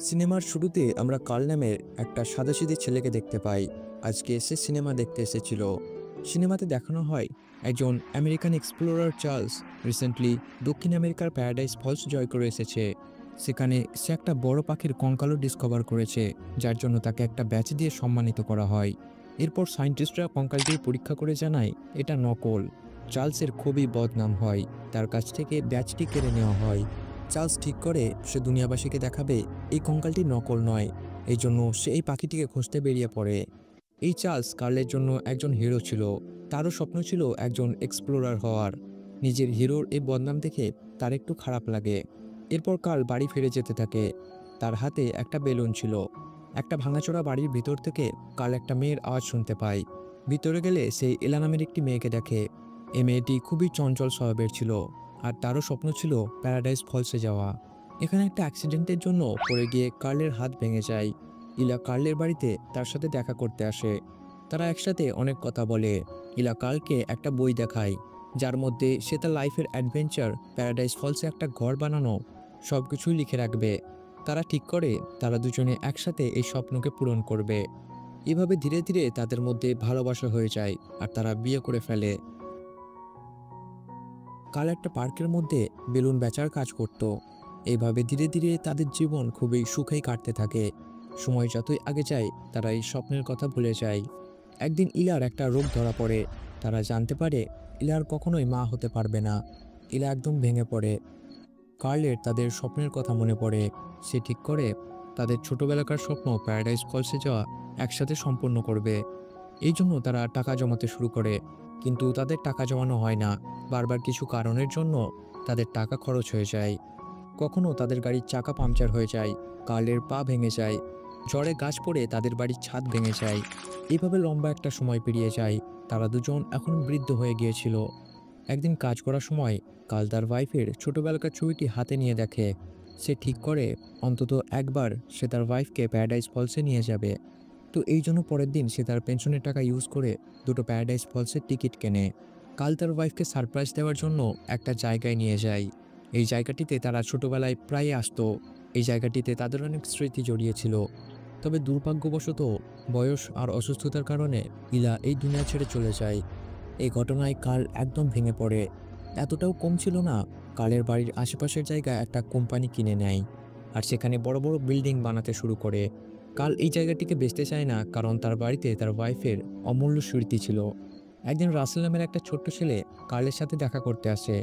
সিনেমার শুরুতে আমরা কার্ল নামের একটা সাদাসিধে ছেলেকে দেখতে পাই। আজকে সে সিনেমা দেখতে এসেছিল। সিনেমাতে দেখানো হয় একজন আমেরিকান এক্সপ্লোরার চার্লস রিসেন্টলি দক্ষিণ আমেরিকার প্যারাডাইস ফলস জয় করে এসেছে। সেখানে সে একটা বড় পাখির কঙ্কালও ডিসকভার করেছে, যার জন্য তাকে একটা ব্যাচ দিয়ে সম্মানিত করা হয়। এরপর সায়েন্টিস্টরা কঙ্কালটির পরীক্ষা করে জানায় এটা নকল। চার্লসের খুবই বদনাম হয়, তার কাছ থেকে ব্যাচটি কেড়ে নেওয়া হয়। চার্লস ঠিক করে সে দুনিয়াবাসীকে দেখাবে এই কঙ্কালটি নকল নয়। এই জন্য সে এই পাখিটিকে খুঁজতে বেরিয়ে পড়ে। এই চার্লস কার্লের জন্য একজন হিরো ছিল। তারও স্বপ্ন ছিল একজন এক্সপ্লোরার হওয়ার। নিজের হিরোর এই বদনাম দেখে তার একটু খারাপ লাগে। এরপর কার্ল বাড়ি ফিরে যেতে থাকে। তার হাতে একটা বেলুন ছিল। একটা ভাঙাচোরা বাড়ির ভিতর থেকে কার্ল একটা মেয়ের আওয়াজ শুনতে পায়। ভিতরে গেলে সে এলা নামের একটি মেয়েকে দেখে। এই মেয়েটি খুবই চঞ্চল স্বভাবের ছিল, আর তারও স্বপ্ন ছিল প্যারাডাইস ফলসে যাওয়া। এখানে একটা অ্যাক্সিডেন্টের জন্য পড়ে গিয়ে কার্লের হাত ভেঙে যায়। ইলা কার্লের বাড়িতে তার সাথে দেখা করতে আসে। তারা একসাথে অনেক কথা বলে। ইলা কার্লকে একটা বই দেখায়, যার মধ্যে সে তার লাইফের অ্যাডভেঞ্চার, প্যারাডাইস ফলসে একটা ঘর বানানো, সব কিছুই লিখে রাখবে। তারা ঠিক করে তারা দুজনে একসাথে এই স্বপ্নকে পূরণ করবে। এভাবে ধীরে ধীরে তাদের মধ্যে ভালোবাসা হয়ে যায়, আর তারা বিয়ে করে ফেলে। কাল একটা পার্কের মধ্যে বেলুন বেচার কাজ করত। এইভাবে ধীরে ধীরে তাদের জীবন খুবই সুখেই কাটতে থাকে। সময় যতই আগে যায় তারা এই স্বপ্নের কথা ভুলে যায়। একদিন ইলার একটা রোগ ধরা পড়ে। তারা জানতে পারে ইলার কখনোই মা হতে পারবে না। ইলা একদম ভেঙে পড়ে। কার্লের তাদের স্বপ্নের কথা মনে পড়ে। সে ঠিক করে তাদের ছোটবেলাকার স্বপ্ন প্যারাডাইস ফলসে যাওয়া একসাথে সম্পন্ন করবে। এই জন্য তারা টাকা জমাতে শুরু করে, কিন্তু তাদের টাকা জমানো হয় না। বারবার কিছু কারণের জন্য তাদের টাকা খরচ হয়ে যায়। কখনো তাদের গাড়ির চাকা পাংচার হয়ে যায়, কার্লের পা ভেঙে যায়, ঝড়ে গাছ পড়ে তাদের বাড়ির ছাদ ভেঙে যায়। এইভাবে লম্বা একটা সময় পেরিয়ে যায়। তারা দুজন এখন বৃদ্ধ হয়ে গিয়েছিল। একদিন কাজ করার সময় কাল তার ওয়াইফের ছোটবেলাকার ছবিটি হাতে নিয়ে দেখে। সে ঠিক করে অন্তত একবার সে তার ওয়াইফকে প্যারাডাইস ফলসে নিয়ে যাবে। তো এই জন্য পরের দিন সে তার পেনশনের টাকা ইউজ করে দুটো প্যারাডাইস ফলসের টিকিট কেনে। কাল তার ওয়াইফকে সারপ্রাইজ দেওয়ার জন্য একটা জায়গায় নিয়ে যায়। এই জায়গাটিতে তারা ছোটবেলায় প্রায় আসতো। এই জায়গাটিতে তাদের অনেক স্মৃতি জড়িয়েছিল। তবে দুর্ভাগ্যবশত বয়স আর অসুস্থতার কারণে ইলা এই দুনিয়া ছেড়ে চলে যায়। এই ঘটনায় কার্ল একদম ভেঙে পড়ে। এতটাও কম ছিল না, কার্লের বাড়ির আশেপাশের জায়গায় একটা কোম্পানি কিনে নেয়, আর সেখানে বড় বড় বিল্ডিং বানাতে শুরু করে। কার্ল এই জায়গাটিকে বেচতে চায় না, কারণ তার বাড়িতে তার ওয়াইফের অমূল্য স্মৃতি ছিল। একদিন রাসেল নামের একটা ছোট্ট ছেলে কার্লের সাথে দেখা করতে আসে।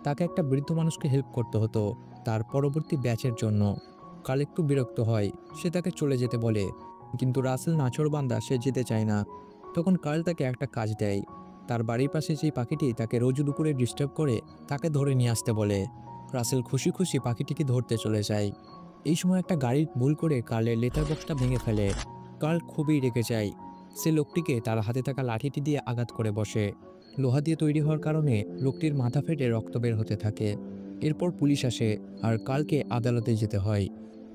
তাকে একটা বৃদ্ধ মানুষকে হেল্প করতে হতো তার পরবর্তী ব্যাচের জন্য। কার্ল একটু বিরক্ত হয়, সে তাকে চলে যেতে বলে, কিন্তু রাসেল নাছোড়বান্দা, সে যেতে চায় না। তখন কার্ল তাকে একটা কাজ দেয়। তার বাড়ির পাশে যেই পাখিটি তাকে রোজ দুপুরে ডিস্টার্ব করে, তাকে ধরে নিয়ে আসতে বলে। রাসেল খুশি খুশি পাখিটিকে ধরতে চলে যায়। এই সময় একটা গাড়ি ভুল করে কার্লের লেটার বক্সটা ভেঙে ফেলে। কার্ল খুবই রেগে যায়। সে লোকটিকে তার হাতে থাকা লাঠিটি দিয়ে আঘাত করে বসে। লোহা দিয়ে তৈরি হওয়ার কারণে লোকটির মাথা ফেটে রক্ত বের হতে থাকে। এরপর পুলিশ আসে, আর কার্লকে আদালতে যেতে হয়।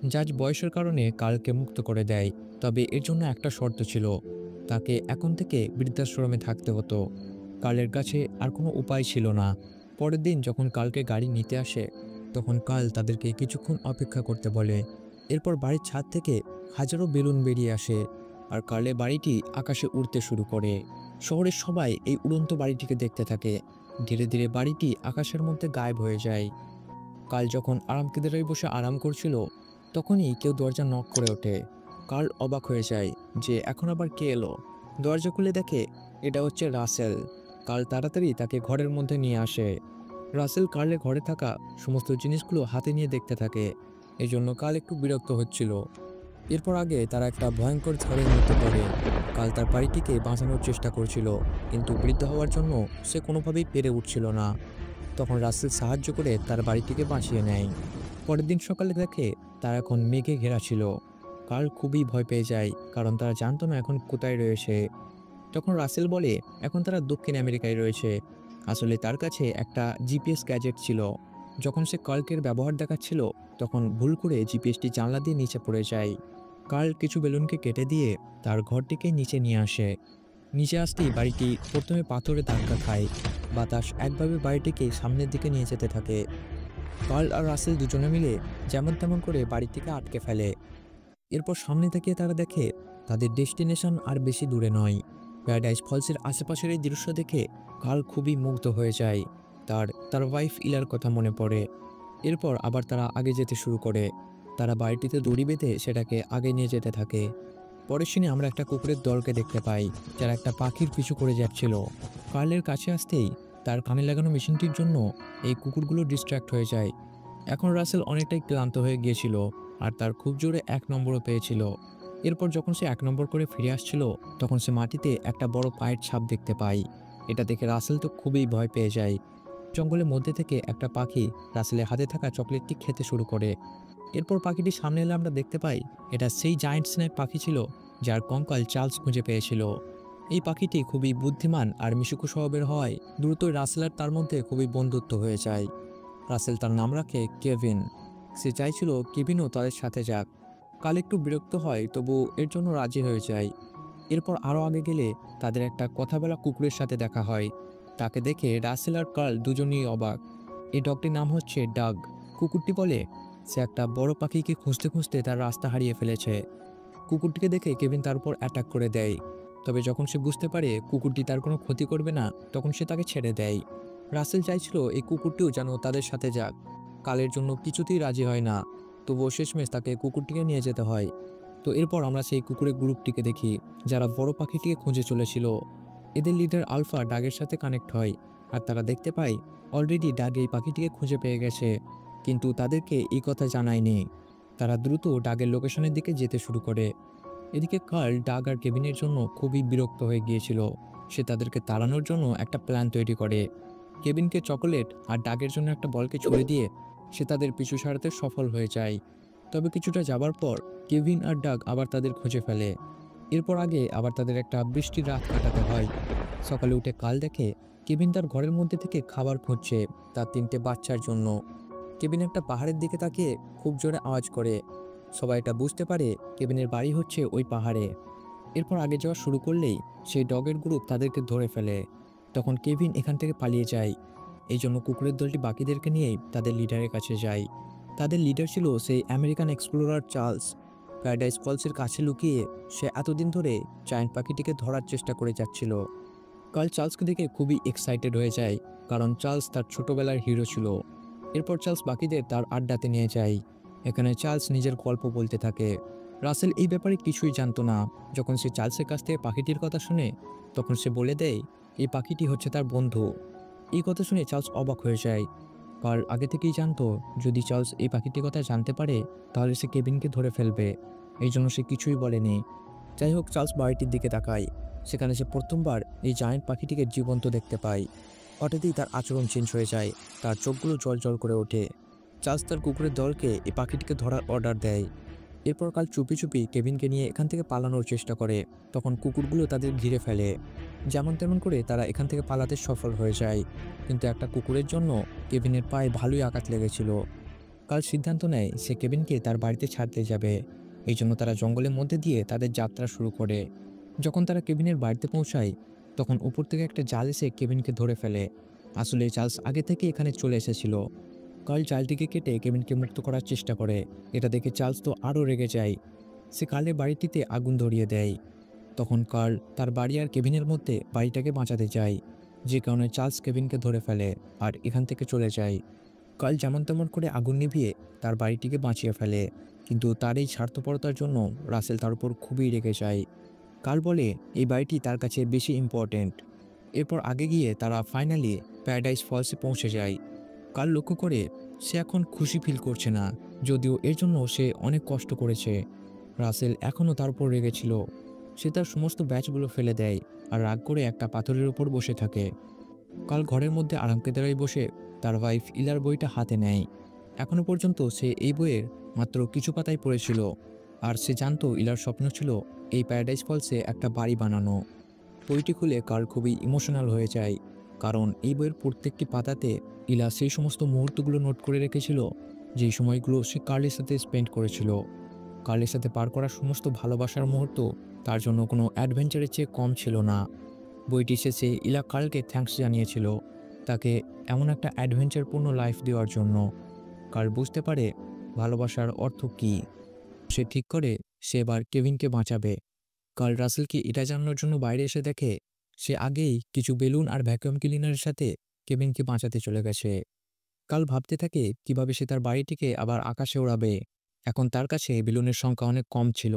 জাজ বয়সের কারণে কার্লকে মুক্ত করে দেয়, তবে এর জন্য একটা শর্ত ছিল, তাকে এখন থেকে বৃদ্ধাশ্রমে থাকতে হতো। কার্লের কাছে আর কোনো উপায় ছিল না। পরের দিন যখন কার্লকে গাড়ি নিতে আসে, তখন কার্ল তাদেরকে কিছুক্ষণ অপেক্ষা করতে বলে। এরপর বাড়ির ছাদ থেকে হাজারো বেলুন বেরিয়ে আসে, আর কার্লের বাড়িটি আকাশে উড়তে শুরু করে। শহরের সবাই এই উড়ন্ত বাড়িটিকে দেখতে থাকে। ধীরে ধীরে বাড়িটি আকাশের মধ্যে গায়েব হয়ে যায়। কার্ল যখন আরামকেদারায় বসে আরাম করছিল, তখনই কেউ দরজা নক করে ওঠে। কার্ল অবাক হয়ে যায় যে এখন আবার কে এলো। দরজা খুলে দেখে এটা হচ্ছে রাসেল। কার্ল তাড়াতাড়ি তাকে ঘরের মধ্যে নিয়ে আসে। রাসেল কার্লের ঘরে থাকা সমস্ত জিনিসগুলো হাতে নিয়ে দেখতে থাকে। এই জন্য কার্ল একটু বিরক্ত হচ্ছিল। এরপর আগে তারা একটা ভয়ঙ্কর ঝড়ের মধ্যে পড়ে। কাল তার বাড়িটিকে বাঁচানোর চেষ্টা করছিল, কিন্তু বৃদ্ধ হওয়ার জন্য সে কোনোভাবেই পেরে উঠছিল না। তখন রাসেল সাহায্য করে তার বাড়িটিকে বাঁচিয়ে নেয়। পরের দিন সকালে দেখে তারা এখন মেঘে ঘেরা ছিল। কার্ল খুবই ভয় পেয়ে যায়, কারণ তারা জানতো না এখন কোথায় রয়েছে। তখন রাসেল বলে এখন তারা দক্ষিণ আমেরিকায় রয়েছে। আসলে তার কাছে একটা জিপিএস গ্যাজেট ছিল। যখন সে কার্লকের ব্যবহার দেখাচ্ছিল, তখন ভুল করে জিপিএসটি জানলা দিয়ে নিচে পড়ে যায়। কার্ল কিছু বেলুনকে কেটে দিয়ে তার ঘরটিকে নিচে নিয়ে আসে। নিচে আসতেই বাড়িটি প্রথমে পাথরে ধাক্কা খায়। বাতাস একভাবে বাড়িটিকে সামনের দিকে নিয়ে যেতে থাকে। কার্ল আর রাসেল দুজনে মিলে যেমন তেমন করে বাড়ি থেকে আটকে ফেলে। এরপর সামনে তাকিয়ে তারা দেখে তাদের ডেস্টিনেশন আর বেশি দূরে নয়। প্যারাডাইস ফলসের আশেপাশের এই দৃশ্য দেখে কার্ল খুবই মুগ্ধ হয়ে যায়। তার তার ওয়াইফ ইলার কথা মনে পড়ে। এরপর আবার তারা আগে যেতে শুরু করে। তারা বাড়িটিতে দড়ি বেঁধে সেটাকে আগে নিয়ে যেতে থাকে। পরের সিনে আমরা একটা কুকুরের দলকে দেখতে পাই, যারা একটা পাখির পিছু করে যাচ্ছিল। কার্লের কাছে আসতেই তার কানে লাগানো মেশিনটির জন্য এই কুকুরগুলো ডিস্ট্র্যাক্ট হয়ে যায়। এখন রাসেল অনেকটাই ক্লান্ত হয়ে গিয়েছিল আর তার খুব জোরে ১ নম্বরও পেয়েছিল। এরপর যখন সে ১ নম্বর করে ফিরে আসছিল, তখন সে মাটিতে একটা বড় পায়ের ছাপ দেখতে পায়। এটা দেখে রাসেল তো খুবই ভয় পেয়ে যায়। জঙ্গলের মধ্যে থেকে একটা পাখি রাসেলের হাতে থাকা চকলেটটি খেতে শুরু করে। এরপর পাখিটি সামনে এলে আমরা দেখতে পাই এটা সেই জায়ান্ট স্নেক পাখি ছিল যার কঙ্কাল চার্লস খুঁজে পেয়েছিল। এই পাখিটি খুবই বুদ্ধিমান আর মিশুকু স্বভাবের হওয়ায় দ্রুতই রাসেল আর তার মধ্যে খুবই বন্ধুত্ব হয়ে যায়। রাসেল তার নাম রাখে কেভিন। সে চাইছিল কেভিনও তাদের সাথে যাক। কাল একটু বিরক্ত হয়, তবু এর জন্য রাজি হয়ে যায়। এরপর আরও আগে গেলে তাদের একটা কথা বলা কুকুরের সাথে দেখা হয়। তাকে দেখে রাসেল আর কার্ল দুজনেই অবাক। এই ডগটির নাম হচ্ছে ডাগ। কুকুরটি বলে সে একটা বড় পাখিকে খুঁজতে খুঁজতে তার রাস্তা হারিয়ে ফেলেছে। কুকুরটিকে দেখে কেভিন তার উপর অ্যাটাক করে দেয়। তবে যখন সে বুঝতে পারে কুকুরটি তার কোনো ক্ষতি করবে না, তখন সে তাকে ছেড়ে দেয়। রাসেল চাইছিল এই কুকুরটিও যেন তাদের সাথে যাক। কালের জন্য কিছুতেই রাজি হয় না, তবুও শেষমেশ তাকে কুকুরটিকে নিয়ে যেতে হয়। তো এরপর আমরা সেই কুকুরের গ্রুপটিকে দেখি, যারা বড় পাখিটিকে খুঁজে চলেছিল। এদের লিডার আলফা ডাগের সাথে কানেক্ট হয়, আর তারা দেখতে পায় অলরেডি ডাগ এই পাখিটিকে খুঁজে পেয়ে গেছে, কিন্তু তাদেরকে এই কথা জানায়নি। তারা দ্রুত ডাগের লোকেশনের দিকে যেতে শুরু করে। এদিকে কার্ল ডাগ আর কেভিনের জন্য খুবই বিরক্ত হয়ে গিয়েছিল। সে তাদেরকে তাড়ানোর জন্য একটা প্ল্যান তৈরি করে। কেভিনকে চকোলেট আর ডাগের জন্য একটা বলকে ছুড়ে দিয়ে সে তাদের পিছু সারাতে সফল হয়ে যায়। তবে কিছুটা যাবার পর কেভিন আর ডাগ আবার তাদের খুঁজে ফেলে। এরপর আগে আবার তাদের একটা বৃষ্টির রাত কাটাতে হয়। সকালে উঠে কাল দেখে কেভিন তার ঘরের মধ্যে থেকে খাবার খুঁজছে তার ৩টে বাচ্চার জন্য। কেভিন একটা পাহাড়ের দিকে তাকিয়ে খুব জোরে আওয়াজ করে। সবাই এটা বুঝতে পারে কেভিনের বাড়ি হচ্ছে ওই পাহাড়ে। এরপর আগে যাওয়া শুরু করলেই সেই ডগের গ্রুপ তাদেরকে ধরে ফেলে। তখন কেভিন এখান থেকে পালিয়ে যায়। এই জন্য কুকুরের দলটি বাকিদেরকে নিয়েই তাদের লিডারের কাছে যায়। তাদের লিডার ছিল সেই আমেরিকান এক্সপ্লোরার চার্লস। প্যারাডাইস ফলসের কাছে লুকিয়ে সে এতদিন ধরে জায়ান্ট পাখিটিকে ধরার চেষ্টা করে যাচ্ছিল। কাল চার্লসকে দেখে খুবই এক্সাইটেড হয়ে যায়, কারণ চার্লস তার ছোটবেলার হিরো ছিল। এরপর চার্লস বাকিদের তার আড্ডাতে নিয়ে যায়। এখানে চার্লস নিজের গল্প বলতে থাকে। রাসেল এই ব্যাপারে কিছুই জানতো না। যখন সে চার্লসের কাছ থেকে পাখিটির কথা শুনে, তখন সে বলে দেয় এই পাখিটি হচ্ছে তার বন্ধু। এই কথা শুনে চার্লস অবাক হয়ে যায়। কার্ল আগে থেকেই জানতো যদি চার্লস এই পাখিটির কথা জানতে পারে তাহলে সে কেভিনকে ধরে ফেলবে। এই জন্য সে কিছুই বলেনি। যাই হোক, চার্লস বাড়িটির দিকে তাকায়। সেখানে সে প্রথমবার এই জায়ান্ট পাখিটিকে জীবন্ত দেখতে পায়। হঠাৎই তার আচরণ চেঞ্জ হয়ে যায়, তার চোখগুলো জল করে ওঠে। চার্লস তার কুকুরের দলকে এই পাখিটিকে ধরার অর্ডার দেয়। এরপর কাল চুপি চুপি কেভিনকে নিয়ে এখান থেকে পালানোর চেষ্টা করে। তখন কুকুরগুলো তাদের ঘিরে ফেলে। যেমন তেমন করে তারা এখান থেকে পালাতে সফল হয়ে যায়, কিন্তু একটা কুকুরের জন্য কেভিনের পায়ে ভালোই আঘাত লেগেছিল। কাল সিদ্ধান্ত নেয় সে কেভিনকে তার বাড়িতে ছাড়তে যাবে। এই জন্য তারা জঙ্গলের মধ্যে দিয়ে তাদের যাত্রা শুরু করে। যখন তারা কেভিনের বাড়িতে পৌঁছায়, তখন উপর থেকে একটা জাল এসে কেভিনকে ধরে ফেলে। আসলে চার্লস আগে থেকে এখানে চলে এসেছিল। কার্ল জালটিকে কেটে কেভিনকে মুক্ত করার চেষ্টা করে। এটা দেখে চার্লস তো আরও রেগে যায়। সে কার্লের বাড়িটিতে আগুন ধরিয়ে দেয়। তখন কার্ল তার বাড়ি আর কেভিনের মধ্যে বাড়িটাকে বাঁচাতে চায়, যে কারণে চার্লস কেভিনকে ধরে ফেলে আর এখান থেকে চলে যায়। কার্ল যেমন তেমন করে আগুন নিভিয়ে তার বাড়িটিকে বাঁচিয়ে ফেলে, কিন্তু তার এই স্বার্থপরতার জন্য রাসেল তার উপর খুবই রেগে যায়। কার্ল বলে এই বাড়িটি তার কাছে বেশি ইম্পর্টেন্ট। এরপর আগে গিয়ে তারা ফাইনালি প্যারাডাইস ফলসে পৌঁছে যায়। কার্ল লক্ষ্য করে সে এখন খুশি ফিল করছে না, যদিও এর জন্য সে অনেক কষ্ট করেছে। রাসেল এখনও তার উপর রেগেছিল। সে তার সমস্ত ব্যাচগুলো ফেলে দেয় আর রাগ করে একটা পাথরের উপর বসে থাকে। কাল ঘরের মধ্যে আরামকেদারায় বসে তার ওয়াইফ ইলার বইটা হাতে নেয়। এখনো পর্যন্ত সে এই বইয়ের মাত্র কিছু পাতাই পড়েছিল, আর সে জানতো ইলার স্বপ্ন ছিল এই প্যারাডাইস ফলসে একটা বাড়ি বানানো। বইটি খুলে কার্ল খুবই ইমোশনাল হয়ে যায়, কারণ এই বইয়ের প্রত্যেকটি পাতাতে ইলা সেই সমস্ত মুহূর্তগুলো নোট করে রেখেছিল যেই সময়গুলো সে কার্লের সাথে স্পেন্ড করেছিল। কার্লের সাথে পার করা সমস্ত ভালোবাসার মুহূর্ত তার জন্য কোনো অ্যাডভেঞ্চারের চেয়ে কম ছিল না। বইটি শেষে ইলা কার্লকে থ্যাঙ্কস জানিয়েছিল, তাকে এমন একটা অ্যাডভেঞ্চারপূর্ণ লাইফ দেওয়ার জন্য। কার্ল বুঝতে পারে ভালোবাসার অর্থ কী। সে ঠিক করে সে এবার কেভিনকে বাঁচাবে। কার্ল রাসেলকে এটা জানানোর জন্য বাইরে এসে দেখে সে আগেই কিছু বেলুন আর ভ্যাকুয়াম ক্লিনারের সাথে কেভিনকে বাঁচাতে চলে গেছে। কাল ভাবতে থাকে কিভাবে সে তার বাড়িটিকে আবার আকাশে ওড়াবে। এখন তার কাছে বেলুনের সংখ্যা অনেক কম ছিল,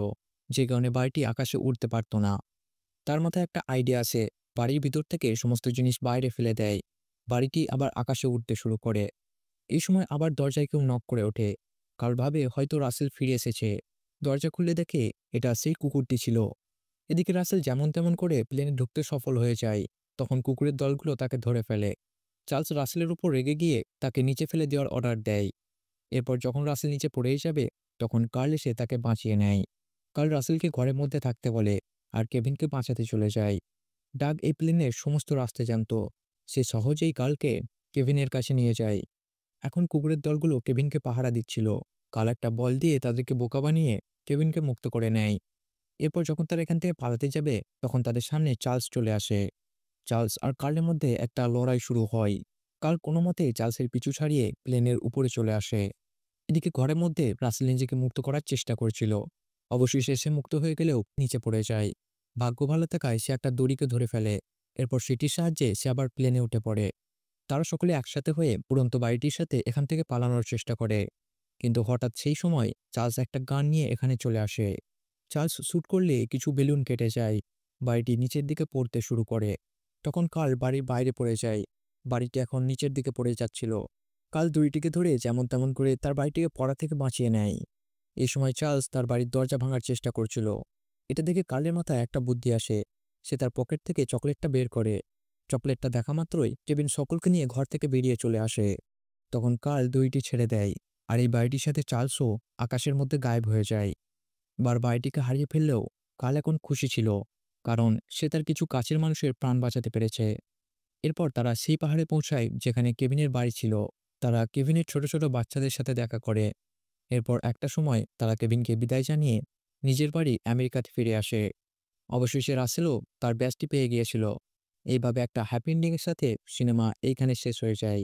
যে কারণে বাড়িটি আকাশে উড়তে পারত না। তার মাথায় একটা আইডিয়া আছে, বাড়ির ভিতর থেকে সমস্ত জিনিস বাইরে ফেলে দেয়, বাড়িটি আবার আকাশে উঠতে শুরু করে। এই সময় আবার দরজায় কেউ নক করে ওঠে। কাল ভাবে হয়তো রাসেল ফিরে এসেছে। দরজা খুলে দেখে এটা সেই কুকুরটি ছিল। এদিকে রাসেল যেমন তেমন করে প্লেনে ঢুকতে সফল হয়ে যায়। তখন কুকুরের দলগুলো তাকে ধরে ফেলে। চার্লস রাসেলের উপর রেগে গিয়ে তাকে নিচে ফেলে দেওয়ার অর্ডার দেয়। এরপর যখন রাসেল নিচে পড়েই যাবে, তখন কার্ল এসে তাকে বাঁচিয়ে নেয়। কার্ল রাসেলকে ঘরের মধ্যে থাকতে বলে আর কেভিনকে বাঁচাতে চলে যায়। ডাগ এই প্লেনের সমস্ত রাস্তা জানত। সে সহজেই কার্লকে কেভিনের কাছে নিয়ে যায়। এখন কুকুরের দলগুলো কেভিনকে পাহারা দিচ্ছিল। কার্ল একটা বল দিয়ে তাদেরকে বোকা বানিয়ে কেভিনকে মুক্ত করে নেয়। এরপর যখন তারা এখান থেকে পালাতে যাবে, তখন তাদের সামনে চার্লস চলে আসে। চার্লস আর কার্লের মধ্যে একটা লড়াই শুরু হয়। কার্ল কোনো মতে চার্লসের পিছু ছাড়িয়ে প্লেনের উপরে চলে আসে। এদিকে ঘরের মধ্যে রাসেল নিজেকে মুক্ত করার চেষ্টা করছিল। অবশেষে সে মুক্ত হয়ে গেলেও নিচে পড়ে যায়। ভাগ্য ভালো থাকায় সে একটা দড়িকে ধরে ফেলে। এরপর সেটির সাহায্যে সে আবার প্লেনে উঠে পড়ে। তারা সকলে একসাথে হয়ে উড়ন্ত বাড়িটির সাথে এখান থেকে পালানোর চেষ্টা করে। কিন্তু হঠাৎ সেই সময় চার্লস একটা গান নিয়ে এখানে চলে আসে। চার্লস শ্যুট করলে কিছু বেলুন কেটে যায়। বাড়িটি নিচের দিকে পড়তে শুরু করে। তখন কার্ল বাড়ির বাইরে পড়ে যায়। বাড়িটি এখন নিচের দিকে পড়ে যাচ্ছিল। কার্ল দড়িটিকে ধরে যেমন তেমন করে তার বাড়িটিকে পড়া থেকে বাঁচিয়ে নেয়। এই সময় চার্লস তার বাড়ির দরজা ভাঙার চেষ্টা করছিল। এটা দেখে কার্লের মাথায় একটা বুদ্ধি আসে। সে তার পকেট থেকে চকলেটটা বের করে। চকলেটটা দেখা মাত্রই কেভিন সকলকে নিয়ে ঘর থেকে বেরিয়ে চলে আসে। তখন কার্ল দড়িটি ছেড়ে দেয়। আর এই বাড়িটির সাথে চার্লসও আকাশের মধ্যে গায়েব হয়ে যায়। বাড়িটিকে হারিয়ে ফেললেও কাল এখন খুশি ছিল, কারণ সে তার কিছু কাছের মানুষের প্রাণ বাঁচাতে পেরেছে। এরপর তারা সেই পাহাড়ে পৌঁছায় যেখানে কেভিনের বাড়ি ছিল। তারা কেভিনের ছোট ছোট বাচ্চাদের সাথে দেখা করে। এরপর একটা সময় তারা কেভিনকে বিদায় জানিয়ে নিজের বাড়ি আমেরিকাতে ফিরে আসে। অবশেষে রাসেলও তার ব্যাজটি পেয়ে গিয়েছিল। এইভাবে একটা হ্যাপি এন্ডিং এর সাথে সিনেমা এইখানে শেষ হয়ে যায়।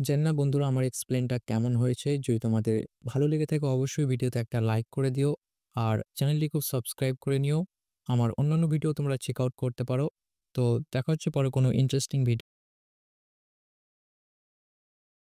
জানি না বন্ধুরা আমার এক্সপ্লেনটা কেমন হয়েছে। যদি তোমাদের ভালো লেগে থাকে অবশ্যই ভিডিওতে একটা লাইক করে দিও। আর চ্যানেলটিকেও সাবস্ক্রাইব করে নিও। আমার অন্যান্য ভিডিও তোমরা চেক আউট করতে পারো। তো দেখা হচ্ছে পরে কোনো ইন্টারেস্টিং ভিডিও।